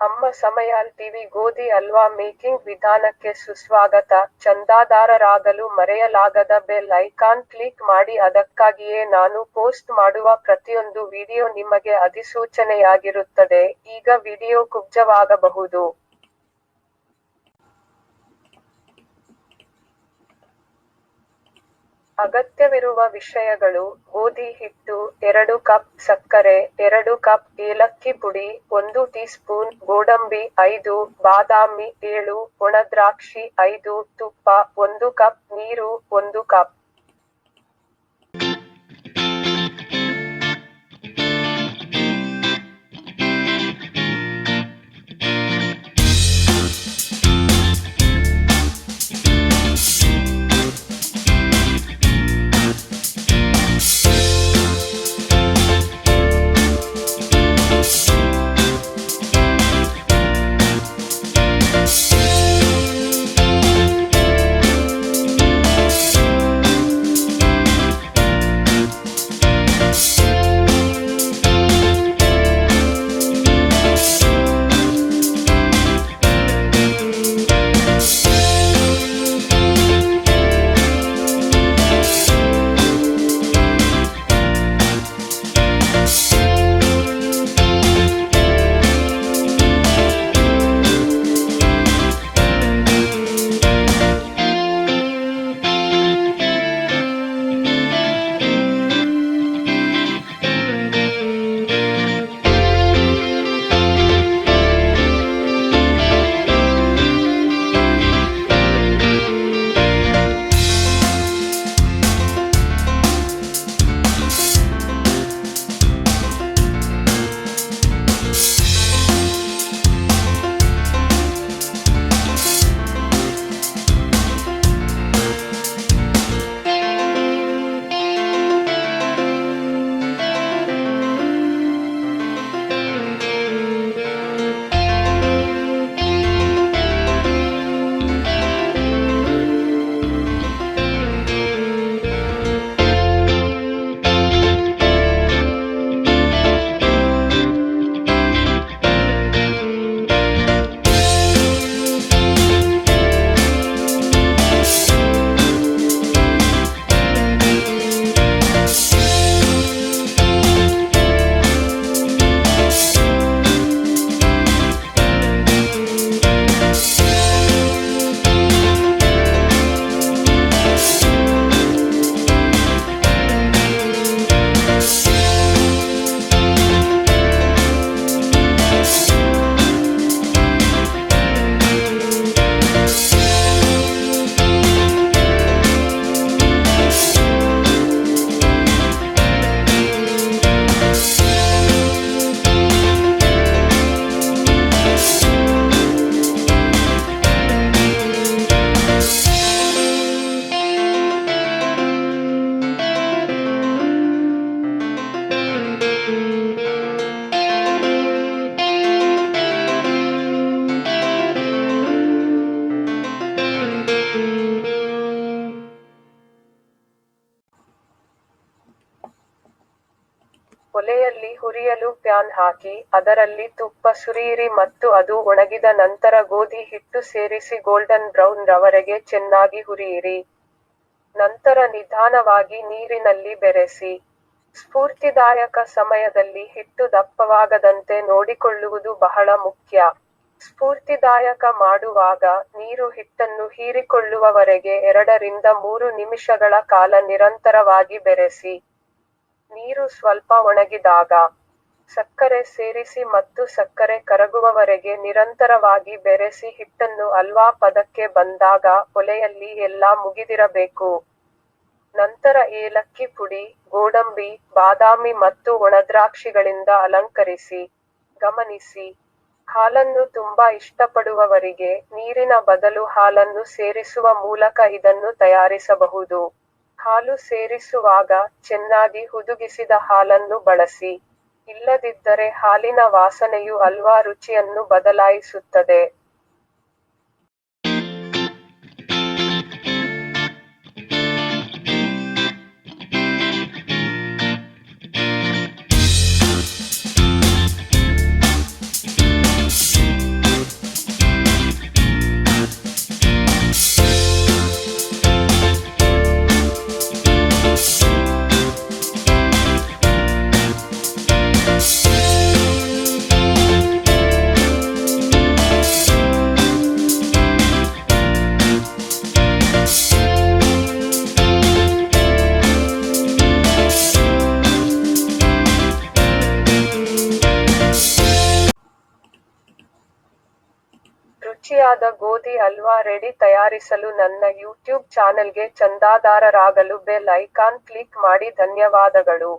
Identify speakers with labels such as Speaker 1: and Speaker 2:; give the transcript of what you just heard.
Speaker 1: ಅಮ್ಮ ಸಮಯಾಲ್ ಟಿವಿ ಗೋಧಿ ಹಲ್ವಾ ಮೇಕಿಂಗ್ ವಿಧಾನಕ್ಕೆ ಸುಸ್ವಾಗತ. ಚಂದಾದಾರರಾಗಲು ಮರೆಯಲಾಗದ ಬೆಲ್ ಐಕಾನ್ ಕ್ಲಿಕ್ ಮಾಡಿ. ಅದಕ್ಕಾಗಿಯೇ ನಾನು ಪೋಸ್ಟ್ ಮಾಡುವ ಪ್ರತಿಯೊಂದು ವಿಡಿಯೋ ನಿಮಗೆ ಅಧಿಸೂಚನೆಯಾಗಿರುತ್ತದೆ. ಈಗ ವಿಡಿಯೋ ಕುಬ್ಜವಾಗಬಹುದು. ಅಗತ್ಯವಿರುವ ವಿಷಯಗಳು: ಗೋಧಿ ಹಿಟ್ಟು 2 ಕಪ್, ಸಕ್ಕರೆ 2 ಕಪ್, ಏಲಕ್ಕಿ ಪುಡಿ 1 ಟೀ ಸ್ಪೂನ್, ಗೋಡಂಬಿ 5, ಬಾದಾಮಿ 7, ಒಣದ್ರಾಕ್ಷಿ 5, ತುಪ್ಪ 1 ಕಪ್, ನೀರು 1 ಕಪ್. ಒಲೆಯಲ್ಲಿ ಹುರಿಯಲು ಪ್ಯಾನ್ ಹಾಕಿ, ಅದರಲ್ಲಿ ತುಪ್ಪ ಸುರಿಯಿರಿ ಮತ್ತು ಅದು ಒಣಗಿದ ನಂತರ ಗೋಧಿ ಹಿಟ್ಟು ಸೇರಿಸಿ ಗೋಲ್ಡನ್ ಬ್ರೌನ್ ರವರೆಗೆ ಚೆನ್ನಾಗಿ ಹುರಿಯಿರಿ. ನಂತರ ನಿಧಾನವಾಗಿ ನೀರಿನಲ್ಲಿ ಬೆರೆಸಿ. ಸ್ಫೂರ್ತಿದಾಯಕ ಸಮಯದಲ್ಲಿ ಹಿಟ್ಟು ದಪ್ಪವಾಗದಂತೆ ನೋಡಿಕೊಳ್ಳುವುದು ಬಹಳ ಮುಖ್ಯ. ಸ್ಫೂರ್ತಿದಾಯಕ ಮಾಡುವಾಗ, ನೀರು ಹಿಟ್ಟನ್ನು ಹೀರಿಕೊಳ್ಳುವವರೆಗೆ 2 ರಿಂದ 3 ನಿಮಿಷಗಳ ಕಾಲ ನಿರಂತರವಾಗಿ ಬೆರೆಸಿ. ನೀರು ಸ್ವಲ್ಪ ಒಣಗಿದಾಗ, ಸಕ್ಕರೆ ಸೇರಿಸಿ ಮತ್ತು ಸಕ್ಕರೆ ಕರಗುವವರೆಗೆ ನಿರಂತರವಾಗಿ ಬೆರೆಸಿ. ಹಿಟ್ಟನ್ನು ಹಲ್ವಾ ಪದಕ್ಕೆ ಬಂದಾಗ, ಒಲೆಯಲ್ಲಿ ಎಲ್ಲಾ ಮುಗಿದಿರಬೇಕು. ನಂತರ ಏಲಕ್ಕಿ ಪುಡಿ, ಗೋಡಂಬಿ, ಬಾದಾಮಿ ಮತ್ತು ಒಣದ್ರಾಕ್ಷಿಗಳಿಂದ ಅಲಂಕರಿಸಿ. ಗಮನಿಸಿ: ಹಾಲನ್ನು ತುಂಬಾ ಇಷ್ಟಪಡುವವರಿಗೆ, ನೀರಿನ ಬದಲು ಹಾಲನ್ನು ಸೇರಿಸುವ ಮೂಲಕ ಇದನ್ನು ತಯಾರಿಸಬಹುದು. ಹಾಲು ಸೇರಿಸುವಾಗ, ಚೆನ್ನಾಗಿ ಹುದುಗಿಸಿದ ಹಾಲನ್ನು ಬಳಸಿ. ಇಲ್ಲದಿದ್ದರೆ ಹಾಲಿನ ವಾಸನೆಯು ಹಲ್ವಾ ರುಚಿಯನ್ನು ಬದಲಾಯಿಸುತ್ತದೆ. ರುಚಿಯಾದ ಗೋಧಿ ಹಲ್ವಾ ರೆಡಿ. ತಯಾರಿಸಲು ನನ್ನ ಯೂಟ್ಯೂಬ್ ಚಾನೆಲ್ಗೆ ಚಂದಾದಾರರಾಗಲು ಬೆಲ್ ಐಕಾನ್ ಕ್ಲಿಕ್ ಮಾಡಿ. ಧನ್ಯವಾದಗಳು.